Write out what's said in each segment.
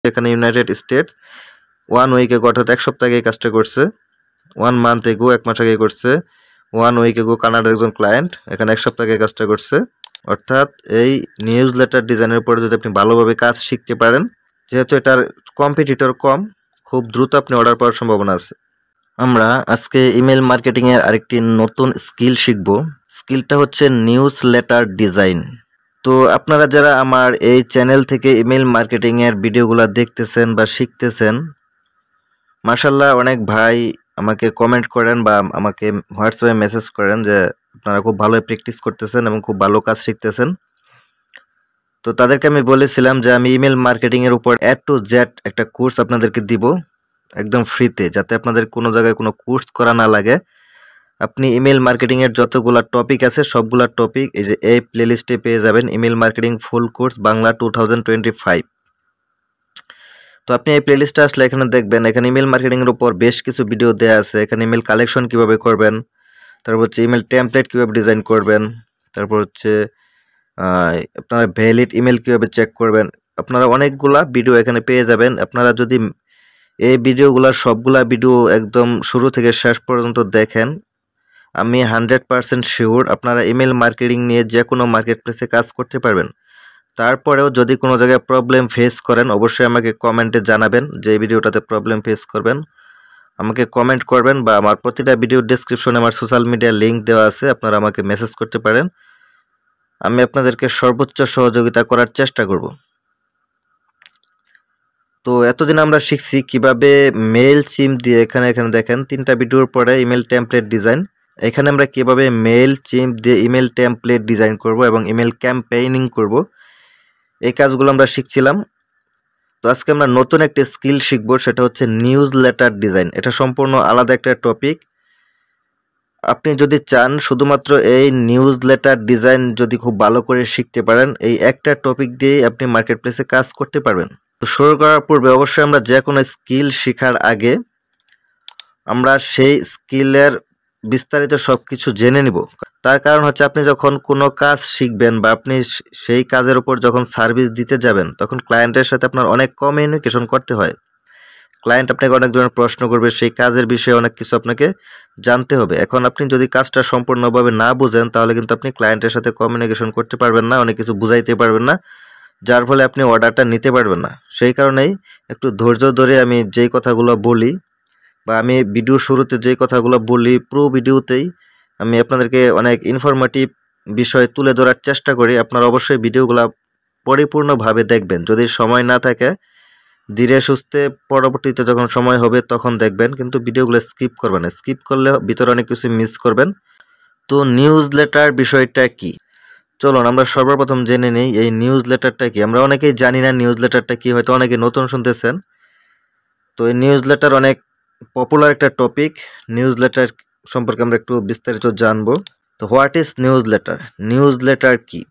এখানে United states 1 week এগো অর্থাৎ 1 সপ্তাহ আগে এই কাজটা করছে। 1 মান্থ এগো 1 মাস আগে করছে। 1 উইক এগো কানাডার একজন ক্লায়েন্ট এখানে 1 সপ্তাহ আগে কাজটা করছে। অর্থাৎ এই নিউজ লেটার ডিজাইনের উপরে যদি আপনি ভালোভাবে কাজ শিখতে পারেন, যেহেতু এটার কম্পিটিটর কম, খুব দ্রুত আপনি অর্ডার পাওয়ার সম্ভাবনা আছে। আমরা আজকে ইমেল মার্কেটিং এর আরেকটি নতুন স্কিল শিখব। স্কিলটা হচ্ছে নিউজ লেটার ডিজাইন। তো আপনারা যারা আমার এই চ্যানেল থেকে ইমেল মার্কেটিং এর ভিডিওগুলো দেখতেছেন বা শিখতেছেন, মাশাআল্লাহ অনেক ভাই আমাকে কমেন্ট করেন বা আমাকে হোয়াটসঅ্যাপে মেসেজ করেন যে আপনারা খুব ভালো প্র্যাকটিস করতেছেন এবং খুব ভালো কাজ শিখতেছেন। তো তাদেরকে আমি বলেছিলাম যে আমি ইমেল মার্কেটিং এর উপর A to Z একটা কোর্স আপনাদেরকে দিব একদম ফ্রিতে, যাতে আপনাদের কোনো জায়গায় কোনো কোর্স করা না লাগে। আপনি ইমেল মার্কেটিং এর যতগুলা টপিক আছে সবগুলা টপিক এই যে এই প্লেলিস্টে পেয়ে যাবেন, email marketing full course Bangla 2025। তো আপনি এই প্লেলিস্টে আসলে এখানে দেখবেন, এখানে ইমেল মার্কেটিং এর উপর বেশ কিছু ভিডিও দেয়া আছে। এখানে ইমেল কালেকশন কিভাবে করবেন, তারপর হচ্ছে ইমেল টেমপ্লেট কিভাবে ডিজাইন করবেন, তারপর হচ্ছে আপনারা ভ্যালিড ইমেল কিভাবে চেক করবেন। আপনারা অনেকগুলা ভিডিও এখানে পেয়ে যাবেন। আপনারা যদি এই ভিডিওগুলা সবগুলা ভিডিও একদম শুরু থেকে শেষ পর্যন্ত দেখেন, আমি 100% শিওর আপনারা ইমেল মার্কেটিং নিয়ে যে কোনো মার্কেট প্লেসে কাজ করতে পারবেন। তারপরেও যদি কোনো জায়গায় প্রবলেম ফেস করেন, অবশ্যই আমাকে কমেন্টে জানাবেন যে এই ভিডিওটাতে প্রবলেম ফেস করবেন। আমাকে কমেন্ট করবেন বা আমার প্রতিটা ভিডিও ডেসক্রিপশনে আমার সোশ্যাল মিডিয়া লিঙ্ক দেওয়া আছে, আপনারা আমাকে মেসেজ করতে পারেন। আমি আপনাদেরকে সর্বোচ্চ সহযোগিতা করার চেষ্টা করব। তো এতদিন আমরা শিখছি কিভাবে মেইল চিম দিয়ে, এখানে দেখেন 3টা ভিডিওর পরে ইমেল টেমপ্লেট ডিজাইন। এখানে আমরা কিভাবে মেইল চিম দিয়ে ইমেল টেমপ্লেট ডিজাইন করব এবং ইমেল ক্যাম্পেইনিং করব, এই কাজগুলো আমরা শিখছিলাম। তো আজকে আমরা নতুন একটা স্কিল শিখব, সেটা হচ্ছে নিউজ লেটার ডিজাইন। এটা সম্পূর্ণ আলাদা একটা টপিক। আপনি যদি চান শুধুমাত্র এই নিউজ লেটার ডিজাইন যদি খুব ভালো করে শিখতে পারেন, এই একটা টপিক দিয়েই আপনি মার্কেট প্লেসে কাজ করতে পারবেন। তো শুরু করার পূর্বে অবশ্যই আমরা যে কোনো স্কিল শেখার আগে আমরা সেই স্কিলের বিস্তারিত সবকিছু জেনে নিব। তার কারণ হচ্ছে আপনি যখন কোনো কাজ শিখবেন বা আপনি সেই কাজের উপর যখন সার্ভিস দিতে যাবেন, তখন ক্লায়েন্টের সাথে আপনার অনেক কমিউনিকেশন করতে হয়। ক্লায়েন্ট আপনাকে অনেক ধরনের প্রশ্ন করবে, সেই কাজের বিষয়ে অনেক কিছু আপনাকে জানতে হবে। এখন আপনি যদি কাজটা সম্পূর্ণভাবে না বুঝেন, তাহলে কিন্তু আপনি ক্লায়েন্টের সাথে কমিউনিকেশন করতে পারবেন না, অনেক কিছু বুঝাইতে পারবেন না, যার ফলে আপনি অর্ডারটা নিতে পারবেন না। সেই কারণেই একটু ধৈর্য ধরে আমি যেই কথাগুলো বলি বা আমি ভিডিও শুরুতে যেই কথাগুলো বলি, পুরো ভিডিওতেই আমি আপনাদেরকে অনেক ইনফরমেটিভ বিষয় তুলে ধরার চেষ্টা করি। আপনারা অবশ্যই ভিডিওগুলো পরিপূর্ণভাবে দেখবেন। যদি সময় না থাকে, ধীরে সুস্থে পরবর্তীতে যখন সময় হবে তখন দেখবেন, কিন্তু ভিডিওগুলো স্কিপ করবেন না। স্কিপ করলে ভিতরে অনেক কিছু মিস করবেন। তো নিউজ লেটার বিষয়টা কি, চলুন আমরা সর্বপ্রথম জেনে নেই এই নিউজ লেটারটা কি। আমরা অনেকেই জানি না নিউজ লেটারটা কি, হয়তো অনেকে নতুন শুনতেছেন। তো এই নিউজ লেটার অনেক পপুলার একটা টপিক। নিউজ লেটার সম্পর্কে আমরা একটু বিস্তারিত জানবো। তো what is news letter, news letter কি?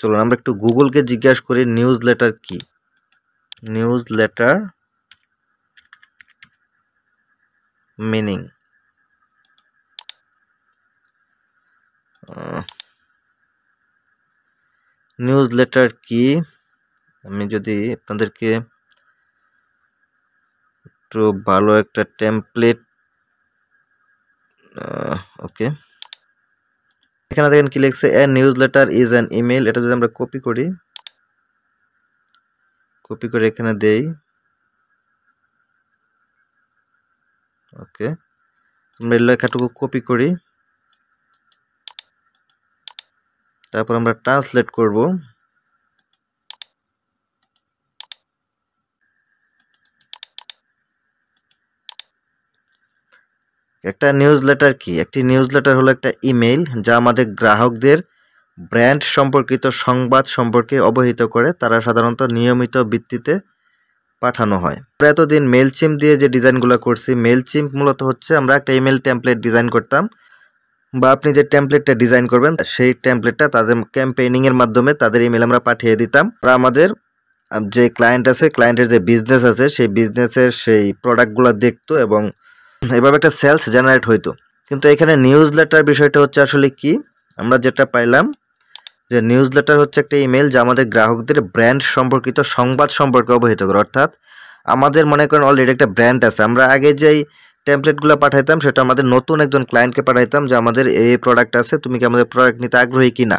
চলুন আমরা একটু গুগলকে জিজ্ঞাসা করি নিউজ লেটার কি। News letter meaning, news letter কি, আমি যদি আপনাদেরকে একটু ভালো একটা টেমপ্লেট, ওকে, এখানে দেখেন কি লিখছে, a newsletter is an email. এটা যদি আমরা কপি করি, কপি করে এখানে দেই, ওকে, আমরা লেখাটুকু কপি করি, তারপর আমরা ট্রান্সলেট করব। একটা নিউজ লেটার কি? একটি নিউজ লেটার হলো একটা ইমেল যা আমাদের গ্রাহকদের ব্র্যান্ড সম্পর্কিত সংবাদ সম্পর্কে অবহিত করে। তারা সাধারণত নিয়মিত ভিত্তিতে পাঠানো হয়। আমরা এতদিন মেইলচিম্প দিয়ে যে ডিজাইনগুলো করছি, মেইলচিম্প মূলত হচ্ছে আমরা একটা ইমেল টেমপ্লেট ডিজাইন করতাম, বা আপনি যে টেমপ্লেটটা ডিজাইন করবেন সেই টেমপ্লেটটা তাদের ক্যাম্পেইনিং এর মাধ্যমে তাদের ইমেল আমরা পাঠিয়ে দিতাম। আর আমাদের যে ক্লায়েন্ট আছে, ক্লায়েন্টের যে বিজনেস আছে, সেই বিজনেসের সেই প্রোডাক্টগুলো দেখতো এবং এভাবে একটা সেলস জেনারেট হইতো। কিন্তু এখানে নিউজ লেটার বিষয়টা হচ্ছে আসলে কি, আমরা যেটা পাইলাম যে নিউজ লেটার হচ্ছে একটা ইমেল যা আমাদের গ্রাহকদের ব্র্যান্ড সম্পর্কিত সংবাদ সম্পর্কে অবহিত করে। অর্থাৎ আমাদের মনে করেন অলরেডি একটা ব্র্যান্ড আছে, আমরা আগে যেই টেমপ্লেটগুলো পাঠাইতাম সেটা আমাদের নতুন একজন ক্লায়েন্টকে পাঠাইতাম যে আমাদের এই প্রোডাক্ট আছে, তুমি কি আমাদের প্রোডাক্ট নিতে আগ্রহী কিনা।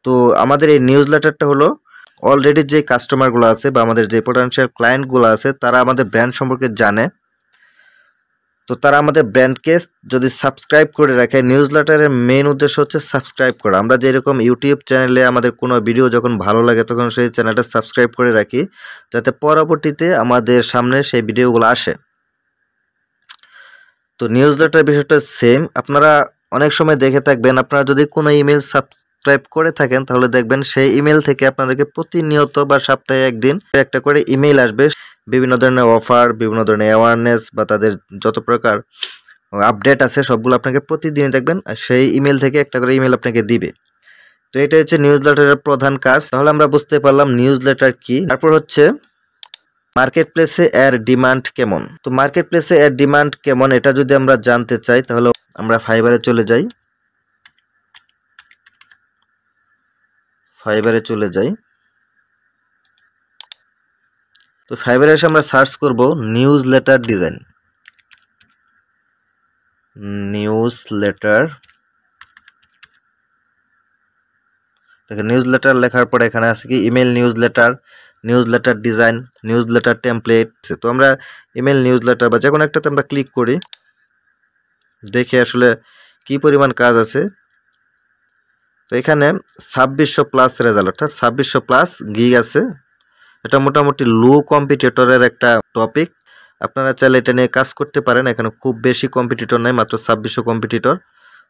তো আমাদের এই নিউজ লেটারটা হলো অলরেডি যে কাস্টমারগুলো আছে বা আমাদের যে পোটেনশিয়াল ক্লায়েন্টগুলো আছে তারা আমাদের ব্র্যান্ড সম্পর্কে জানে। তো তারা আমাদের ব্র্যান্ডকে যদি সাবস্ক্রাইব করে রাখে, নিউজ লেটারের মেইন উদ্দেশ্য হচ্ছে সাবস্ক্রাইব করা। আমরা যেরকম ইউটিউব চ্যানেলে আমাদের কোনো ভিডিও যখন ভালো লাগে তখন সেই চ্যানেলটা সাবস্ক্রাইব করে রাখি, যাতে পরবর্তীতে আমাদের সামনে সেই ভিডিওগুলো আসে। তো নিউজ লেটার বিষয়টা সেম। আপনারা অনেক সময় দেখে থাকবেন, আপনারা যদি কোনো ইমেল সাবস্ক্রাইব করে থাকেন তাহলে দেখবেন সেই ইমেল থেকে আপনাদেরকে প্রতিনিয়ত বা সপ্তাহে একদিন একটা করে ইমেল আসবে। বিভিন্ন ধরনের অফার, বিভিন্ন ধরনের অ্যাওয়ারনেস বা তাদের যত প্রকার আপডেট আছে সবগুলো আপনাকে প্রতিদিনই দেখবেন সেই ইমেল থেকে একটা করে ইমেল আপনাকে দিবে। তো এটা হচ্ছে নিউজ লেটারের প্রধান কাজ। তাহলে আমরা বুঝতে পারলাম নিউজ লেটার কি। তারপর হচ্ছে মার্কেট প্লেসে এর ডিমান্ড কেমন। তো মার্কেট প্লেসে এর ডিমান্ড কেমন এটা যদি আমরা জানতে চাই তাহলে আমরা ফাইবারে চলে যাই। তো ফাইবারে এসে আমরা সার্চ করব news letter design. News letter, দেখেন নিউজ লেটার লেখার পরে এখানে আছে কি email newsletter design, news letter template. তো আমরা ইমেল নিউজ লেটার বা যে কোনো একটাতে আমরা ক্লিক করি, দেখে আসলে কি পরিমাণ কাজ আছে। তো এখানে 2600 প্লাস রেজাল্ট, অর্থাৎ 2600 প্লাস গিগ আছে। এটা মোটামুটি লো কম্পিটিটরের একটা টপিক। আপনারা চাইলে এটা নিয়ে কাজ করতে পারেন। এখানে খুব বেশি কম্পিটিটর নাই, মাত্র 2600 কম্পিটিটর।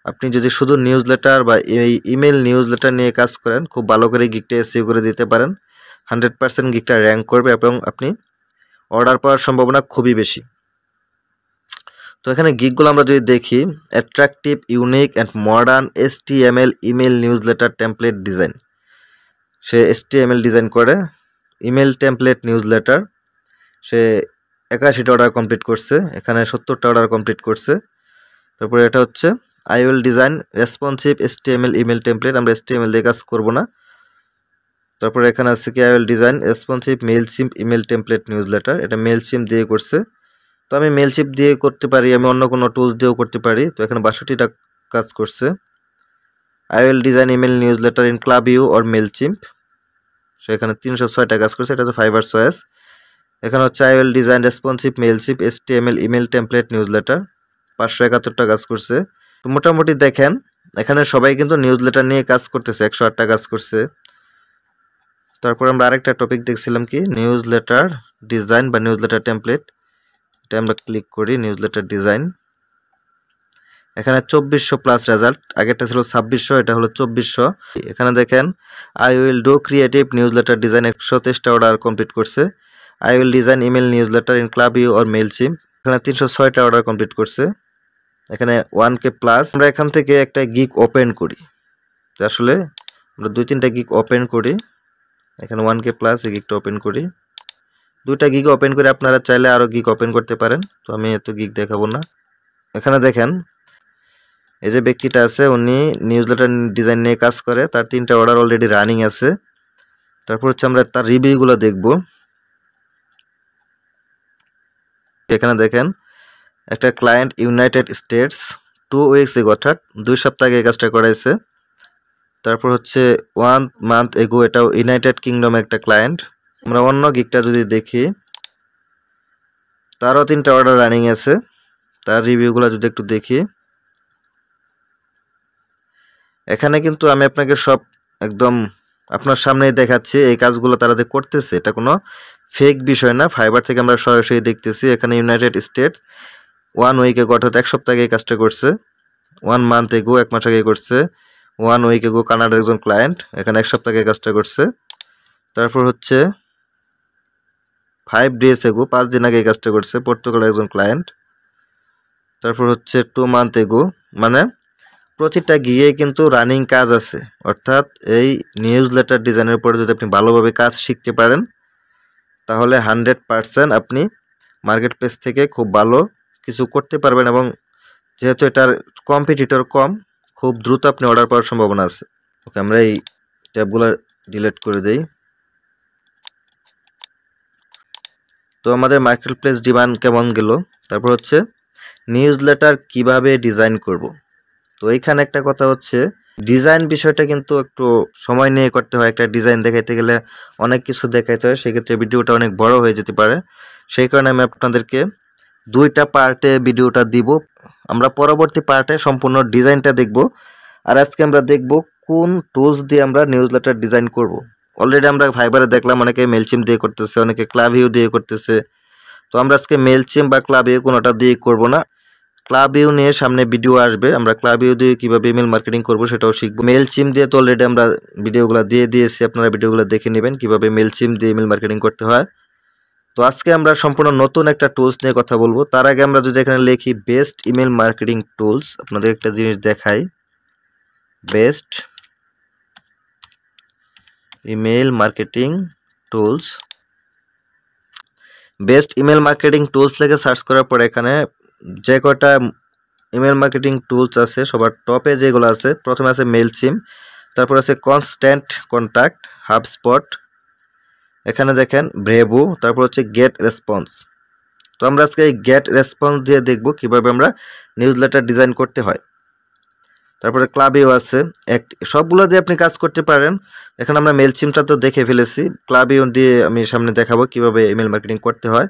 আপনি যদি শুধু নিউজ লেটার বা এই ইমেল নিউজ লেটার নিয়ে কাজ করেন, খুব ভালো করে গিগটা এসইও করে দিতে পারেন। 100% গিগটা র্যাঙ্ক করবে এবং আপনি অর্ডার পাওয়ার সম্ভাবনা খুবই বেশি। তো এখানে গিগগুলো আমরা যদি দেখি, attractive, unique and modern HTML email news letter template design. Say HTML design করে ইমেল টেমপ্লেট নিউজ লেটার। সে 81টা অর্ডার কমপ্লিট করছে, এখানে 70টা অর্ডার কমপ্লিট করছে। তারপরে এটা হচ্ছে I will design responsive HTML email template, আমরা HTML দিয়ে কাজ করব না। তারপরে এখানে আছে কি I will design responsive Mailchimp email template newsletter, এটা মেইলচিম্প দিয়ে করছে। তো আমি মেইলচিম্প দিয়ে করতে পারি, আমি অন্য কোনো টুলস দিয়েও করতে পারি। তো এখানে 62টা কাজ করছে। I will design email newsletter in Klaviyo or Mailchimp, সেখানে 306টা কাজ করছে। এটা হচ্ছে ফাইবার চয়েস। এখানে হচ্ছে I will design responsive Mailchimp HTML email template newsletter, 571টা কাজ করছে। তো মোটামুটি দেখেন এখানে সবাই কিন্তু নিউজ লেটার নিয়ে কাজ করতেছে, 108টা কাজ করছে। তারপর আমরা আরেকটা টপিক দেখছিলাম কি নিউজ লেটার ডিজাইন বা নিউজ লেটার টেমপ্লেট, এটা আমরা ক্লিক করি নিউজ লেটার ডিজাইন। এখানে 2400 প্লাস রেজাল্ট, আগেরটা ছিল 2600, এটা হলো 2400। এখানে দেখেন I will do creative newsletter design, 123টা অর্ডার কমপ্লিট করছে। I will design email newsletter in Klaviyo or Mailchimp, এখানে 306টা অর্ডার কমপ্লিট করছে। এখানে 1K প্লাস। আমরা এখান থেকে একটা গিগ ওপেন করি, আসলে আমরা 2-3টা গিগ ওপেন করি। এখানে 1K প্লাস এই গিগটা ওপেন করি, 2টা গিগ ওপেন করে আপনারা চাইলে আরো গিগ ওপেন করতে পারেন। তো আমি এত গিগ দেখাবো না। এখানে দেখেন এই যে ব্যক্তিটা আছে উনি নিউজ লেটার ডিজাইন নিয়ে কাজ করে, তার 3টা অর্ডার অলরেডি রানিং আছে। তারপর হচ্ছে আমরা তার রিভিউগুলো দেখব। এখানে দেখেন একটা ক্লায়েন্ট ইউনাইটেড স্টেটস 2 উইকস এগো, অর্থাৎ 2 সপ্তাহ আগে কাজটা করাইছে। তারপর হচ্ছে 1 মান্থ এগো, এটাও ইউনাইটেড কিংডমের একটা ক্লায়েন্ট। আমরা অন্য গিগটা যদি দেখি, তারও 3টা অর্ডার রানিং আছে। তার রিভিউগুলো যদি একটু দেখি, এখানে কিন্তু আমি আপনাকে সব একদম আপনার সামনেই দেখাচ্ছি এই কাজগুলো তারা যে করতেছে, এটা কোনো ফেক বিষয় না। ফাইবার থেকে আমরা সরাসরি দেখতেছি। এখানে ইউনাইটেড স্টেটস 1 উইক এগো, অর্থাৎ 1 সপ্তাহ আগে কাজটা করছে। 1 মান্থ এগো, 1 মাস আগে করছে। 1 উইক এগো কানাডার একজন ক্লায়েন্ট, এখানে 1 সপ্তাহ আগে কাজটা করছে। তারপর হচ্ছে 5 ডেজ এগো, 5 দিন আগে কাজটা করছে, পর্তুগালের একজন ক্লায়েন্ট। তারপর হচ্ছে 2 মান্থ এগো, মানে প্রতিটা গিয়ে কিন্তু রানিং কাজ আছে। অর্থাৎ এই নিউজ লেটার ডিজাইনের উপরে যদি আপনি ভালোভাবে কাজ শিখতে পারেন তাহলে 100% আপনি মার্কেট প্লেস থেকে খুব ভালো কিছু করতে পারবেন, এবং যেহেতু এটার কম্পিটিটর কম, খুব দ্রুত আপনি অর্ডার পাওয়ার সম্ভাবনা আছে। ওকে, আমরা এই ট্যাবগুলো ডিলিট করে দেই। তো আমাদের মার্কেট প্লেস ডিমান্ড কেমন গেল। তারপর হচ্ছে নিউজ লেটার কিভাবে ডিজাইন করব। তো এইখানে একটা কথা হচ্ছে, ডিজাইন বিষয়টা কিন্তু একটু সময় নিয়ে করতে হয়। একটা ডিজাইন দেখাইতে গেলে অনেক কিছু দেখাইতে হয়, সেক্ষেত্রে ভিডিওটা অনেক বড় হয়ে যেতে পারে। সেই কারণে আমি আপনাদেরকে 2টা পার্টে ভিডিওটা দিব। আমরা পরবর্তী পার্টে সম্পূর্ণ ডিজাইনটা দেখব। আর আজকে আমরা দেখব কোন টুলস দিয়ে আমরা নিউজ লেটার ডিজাইন করব। অলরেডি আমরা ফাইবারে দেখলাম অনেকে মেলচিম দিয়ে করতেছে, অনেকে ক্লাভিউ দিয়ে করতেছে। তো আমরা আজকে মেলচিম বা ক্লাভিউ কোনোটা দিয়ে করব না। ক্লাভিউ নিয়ে সামনে ভিডিও আসবে, আমরা ক্লাভিউ দিয়ে কিভাবে ইমেল মার্কেটিং করব সেটাও শিখব। মেলচিম দিয়ে তো অলরেডি আমরা ভিডিওগুলো দিয়ে দিয়েছি, আপনারা ভিডিওগুলো দেখে নেবেন কিভাবে মেলচিম দিয়ে ইমেল মার্কেটিং করতে হয়। তো আজকে আমরা সম্পূর্ণ নতুন একটা টুলস নিয়ে কথা বলবো। তার আগে আমরা যদি এখানে লিখি বেস্ট ইমেল মার্কেটিং টুলস, আপনাদের একটা জিনিস দেখাই, best email marketing tools. Best email marketing tools লিখে সার্চ করার পরে এখানে যে কয়টা ইমেল মার্কেটিং টুলস আছে সবার টপে যেগুলো আছে, প্রথমে আছে মেলচিম, তারপর আছে কনস্ট্যান্ট কন্ট্যাক্ট, হাবস্পট, এখানে দেখেন ব্রেভো, তারপর হচ্ছে গেট রেসপন্স। তো আমরা আজকে এই গেট রেসপন্স দিয়ে দেখব কিভাবে আমরা নিউজ লেটার ডিজাইন করতে হয়। তারপরে ক্লাভিউ আছে, সবগুলো দিয়ে আপনি কাজ করতে পারেন। এখানে আমরা মেলচিমটা তো দেখে ফেলেছি, ক্লাভিউ দিয়ে আমি সামনে দেখাবো কিভাবে ইমেল মার্কেটিং করতে হয়।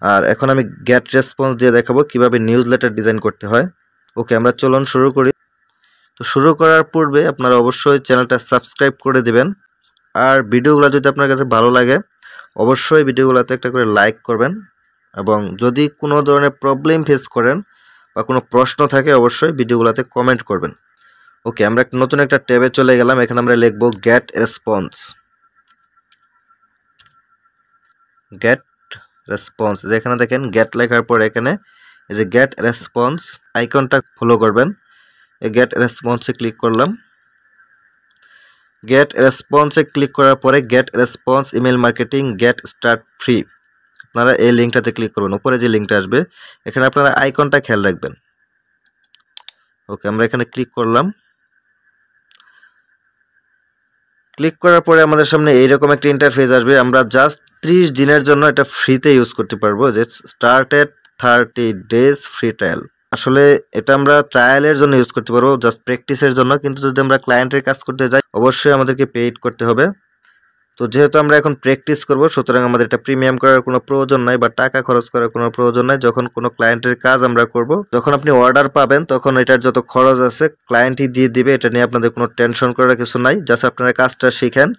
আর এখন আমি গেট রেসপন্স দিয়ে দেখাবো কিভাবে নিউজ লেটার ডিজাইন করতে হয়। ওকে, আমরা চলুন শুরু করি। তো শুরু করার পূর্বে আপনারা অবশ্যই চ্যানেলটা সাবস্ক্রাইব করে দিবেন। আর ভিডিওগুলো যদি আপনার কাছে ভালো লাগে অবশ্যই ভিডিওগুলোতে একটা করে লাইক করবেন, এবং যদি কোনো ধরনের প্রবলেম ফেস করেন বা কোনো প্রশ্ন থাকে অবশ্যই ভিডিওগুলোতে কমেন্ট করবেন। ওকে, আমরা নতুন একটা ট্যাবে চলে গেলাম। এখানে আমরা লিখব গেট রেসপন্স। গেট রেসপন্স, যেখানে দেখেন গেট লেখার পর এখানে এই যে গেট রেসপন্স আইকনটা ফলো করবেন। এই গেট রেসপন্সে ক্লিক করলাম। গেট রেসপন্সে ক্লিক করার পরে get response email marketing get start free, আপনারা এই লিঙ্কটাতে ক্লিক করবেন। উপরে যে লিঙ্কটা আসবে এখানে আপনারা আইকনটা খেয়াল রাখবেন। ওকে, আমরা এখানে ক্লিক করলাম। ক্লিক করার পরে আমাদের সামনে এইরকম একটা ইন্টারফেস আসবে। আমরা জাস্ট 30 দিনের জন্য এটা ফ্রিতে ইউজ করতে পারবো, যে স্টার্টেড 30 ডেজ ফ্রি ট্রায়াল। আসলে এটা আমরা ট্রায়ালের জন্য ইউজ করতে পারবো, জাস্ট প্র্যাকটিসের জন্য। কিন্তু যদি আমরা ক্লায়েন্টের কাজ করতে যাই অবশ্যই আমাদেরকে পেইড করতে হবে। তো যেহেতু আমরা এখন প্র্যাকটিস করব, সুতরাং আমাদের এটা প্রিমিয়াম করার কোনো প্রয়োজন নাই বা টাকা খরচ করার কোনো প্রয়োজন নাই। যখন কোনো ক্লায়েন্টের কাজ আমরা করব, যখন আপনি অর্ডার পাবেন তখন এটার যত খরচ আছে ক্লায়েন্টই দিয়ে দিবে। এটা নিয়ে আপনাদের কোনো টেনশন করার কিছু নাই। জাস্ট আপনারা কাজটা শিখেন,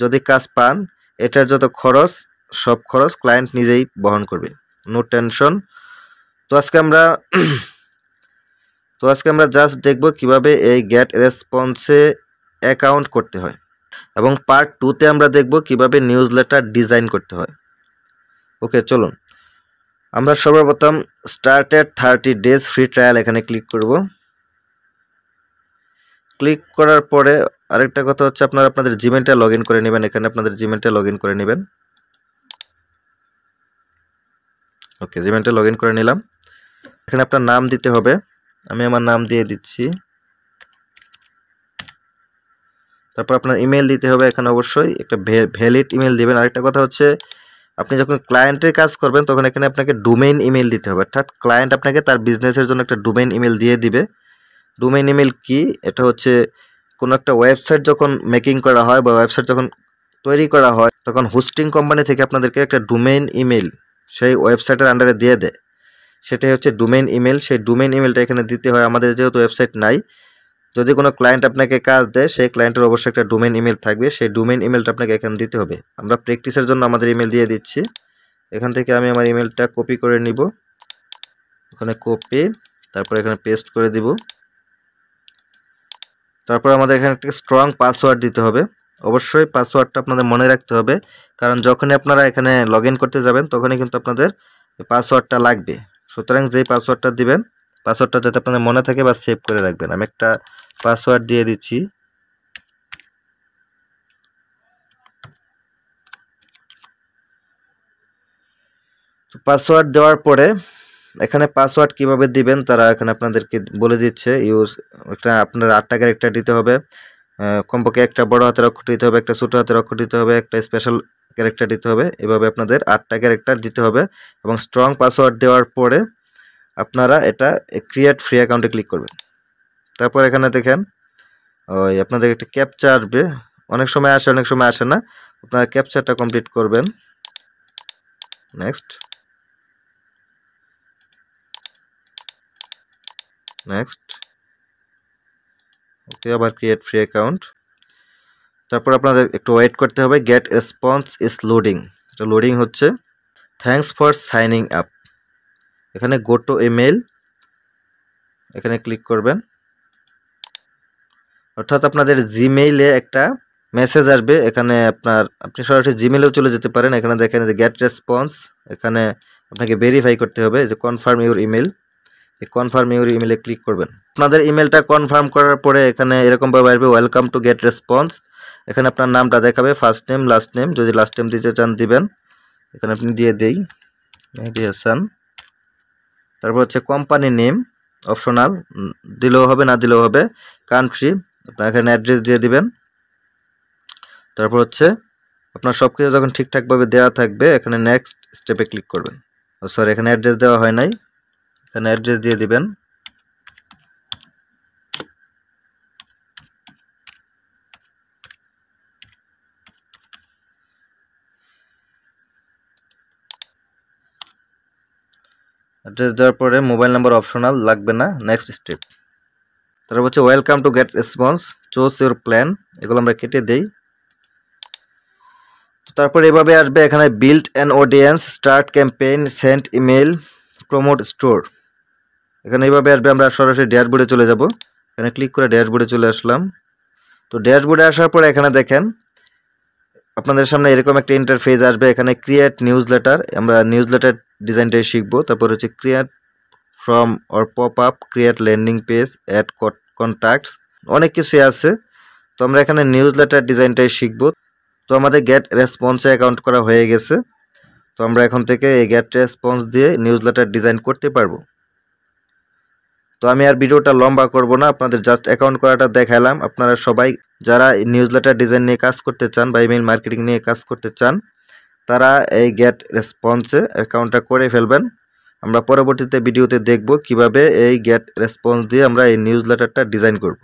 যদি কাজ পান এটার যত খরচ সব খরচ ক্লায়েন্ট নিজেই বহন করবে, নো টেনশন। তো আজকে আমরা জাস্ট দেখব কিভাবে এই গেট রেসপন্সে অ্যাকাউন্ট করতে হয়, এবং পার্ট 2তে আমরা দেখব কিভাবে নিউজ লেটার ডিজাইন করতে হয়। ওকে, চলুন আমরা সর্বপ্রথম স্টার্টেড 30 ডেজ ফ্রি ট্রায়াল এখানে ক্লিক করব। ক্লিক করার পরে আরেকটা কথা হচ্ছে, আপনারা আপনাদের জিমেলটা লগ ইন করে নেবেন। এখানে আপনাদের জিমেলটা লগ ইন করে নেবেন। ওকে, জিমেলটা লগ ইন করে নিলাম। এখানে আপনার নাম দিতে হবে, আমি আমার নাম দিয়ে দিচ্ছি। তারপর আপনার ইমেল দিতে হবে। এখানে অবশ্যই একটা ভ্যালিড ইমেল দিবেন। আরেকটা কথা হচ্ছে, আপনি যখন ক্লায়েন্টের কাজ করবেন তখন এখানে আপনাকে ডোমেইন ইমেল দিতে হবে, অর্থাৎ ক্লায়েন্ট আপনাকে তার বিজনেসের জন্য একটা ডোমেইন ইমেল দিয়ে দিবে। ডোমেইন ইমেল কি? এটা হচ্ছে কোনো একটা ওয়েবসাইট যখন মেকিং করা হয় বা ওয়েবসাইট যখন তৈরি করা হয় তখন হোস্টিং কোম্পানি থেকে আপনাদেরকে একটা ডোমেইন ইমেল সেই ওয়েবসাইটের আন্ডারে দিয়ে দেয়, সেটাই হচ্ছে ডোমেইন ইমেল। সেই ডোমেইন ইমেলটা এখানে দিতে হয়। আমাদের যেহেতু ওয়েবসাইট নাই, যদি কোনো ক্লায়েন্ট আপনাকে কাজ দেয় সেই ক্লায়েন্টের অবশ্যই একটা ডোমেইন ইমেল থাকবে, সেই ডোমেইন ইমেলটা আপনাকে এখানে দিতে হবে। আমরা প্র্যাকটিসের জন্য আমাদের ইমেল দিয়ে দিচ্ছি। এখান থেকে আমি আমার ইমেলটা কপি করে নিব, ওখানে কপি, তারপর এখানে পেস্ট করে দিব। তারপর আমাদের এখানে একটা স্ট্রং পাসওয়ার্ড দিতে হবে। অবশ্যই পাসওয়ার্ডটা আপনাদের মনে রাখতে হবে, কারণ যখনই আপনারা এখানে লগ ইন করতে যাবেন তখনই কিন্তু আপনাদের পাসওয়ার্ডটা লাগবে। সুতরাং যেই পাসওয়ার্ডটা দিবেন পাসওয়ার্ডটা যাতে আপনাদের মনে থাকে বা সেভ করে রাখবেন। আমি একটা পাসওয়ার্ড দিয়ে দিচ্ছি। পাসওয়ার্ড দেওয়ার পরে এখানে পাসওয়ার্ড কিভাবে দিবেন তারা এখানে আপনাদেরকে বলে দিচ্ছে। একটা আপনার 8টা ক্যারেক্টার দিতে হবে, কমপক্ষে একটা বড় হাতের অক্ষর দিতে হবে, একটা ছোট হাতের অক্ষর দিতে হবে, একটা স্পেশাল ক্যারেক্টার দিতে হবে। এভাবে আপনাদের 8টা ক্যারেক্টার দিতে হবে এবং স্ট্রং পাসওয়ার্ড দেওয়ার পরে আপনারা এটা ক্রিয়েট ফ্রি অ্যাকাউন্টে ক্লিক করবেন। তারপর এখানে দেখেন ওই আপনাদের একটা ক্যাপচা আসবে, অনেক সময় আসে অনেক সময় আসে না। আপনারা ক্যাপচাটা কমপ্লিট করবেন। নেক্সট ওকে, আবার ক্রিয়েট ফ্রি অ্যাকাউন্ট। তারপর আপনাদের একটু ওয়েট করতে হবে। গেট রেসপন্স ইজ লোডিং, এটা লোডিং হচ্ছে। থ্যাঙ্কস ফর সাইনিং আপ, এখানে গো টু ইমেল, এখানে ক্লিক করবেন। অর্থাৎ আপনাদের জিমেইলে একটা মেসেজ আসবে। এখানে আপনি সরাসরি জিমেইলেও চলে যেতে পারেন। এখানে দেখেন যে গেট রেসপন্স, এখানে আপনাকে ভেরিফাই করতে হবে যে কনফার্ম ইউর ইমেল। এই কনফার্ম ইউর ইমেলে ক্লিক করবেন। আপনাদের ইমেলটা কনফার্ম করার পরে এখানে এরকমভাবে আসবে ওয়েলকাম টু গেট রেসপন্স। এখানে আপনার নামটা দেখাবে, ফার্স্ট নেম লাস্ট নেম, যদি লাস্ট নেম দিতে চান দিবেন, এখানে আপনি দিয়ে দেই মেহেদি হাসান। তারপর হচ্ছে কোম্পানি নেম অপশনাল, দিলেও হবে না দিলেও হবে। কান্ট্রি আপনার এখানে অ্যাড্রেস দিয়ে দিবেন। তারপর হচ্ছে আপনার সব কিছু যখন ঠিকঠাকভাবে দেওয়া থাকবে এখানে নেক্সট স্টেপে ক্লিক করবেন। সরি, এখানে অ্যাড্রেস দেওয়া হয় নাই, এখানে অ্যাড্রেস দিয়ে দিবেন। অ্যাড্রেস দেওয়ার পরে মোবাইল নাম্বার অপশনাল, লাগবে না। Next step. তারপর হচ্ছে welcome to get response, choose your plan, এগুলো আমরা কেটে দেই। তারপর এভাবে আসবে, এখানে build an audience, start campaign, send email, promote store, এখানে এইভাবে আসবে। আমরা সরাসরি ড্যাশবোর্ডে চলে যাব, এখানে ক্লিক করে ড্যাশবোর্ডে চলে আসলাম। তো ড্যাশবোর্ডে আসার পরে এখানে দেখেন আপনাদের সামনে এরকম একটা ইন্টারফেস আসবে। এখানে ক্রিয়েট নিউজ লেটার, আমরা নিউজ লেটার ডিজাইনটাই শিখবো। তারপর হচ্ছে create form or pop up, create landing page, add contacts, অনেক কিছু আছে। তো আমরা এখানে নিউজ লেটার ডিজাইনটাই শিখবো। তো আমাদের গেট রেসপন্সে অ্যাকাউন্ট করা হয়ে গেছে। তো আমরা এখন থেকে এই গেট রেসপন্স দিয়ে নিউজ লেটার ডিজাইন করতে পারবো। তো আমি আর ভিডিওটা লম্বা করব না, আপনাদের জাস্ট অ্যাকাউন্ট করাটা দেখালাম। আপনারা সবাই যারা নিউজ লেটার ডিজাইন নিয়ে কাজ করতে চান বা ইমেল মার্কেটিং নিয়ে কাজ করতে চান তারা এই গেট রেসপন্সে অ্যাকাউন্টটা করে ফেলবেন। আমরা পরবর্তীতে ভিডিওতে দেখব কিভাবে এই গেট রেসপন্স দিয়ে আমরা এই নিউজ লেটারটা ডিজাইন করব।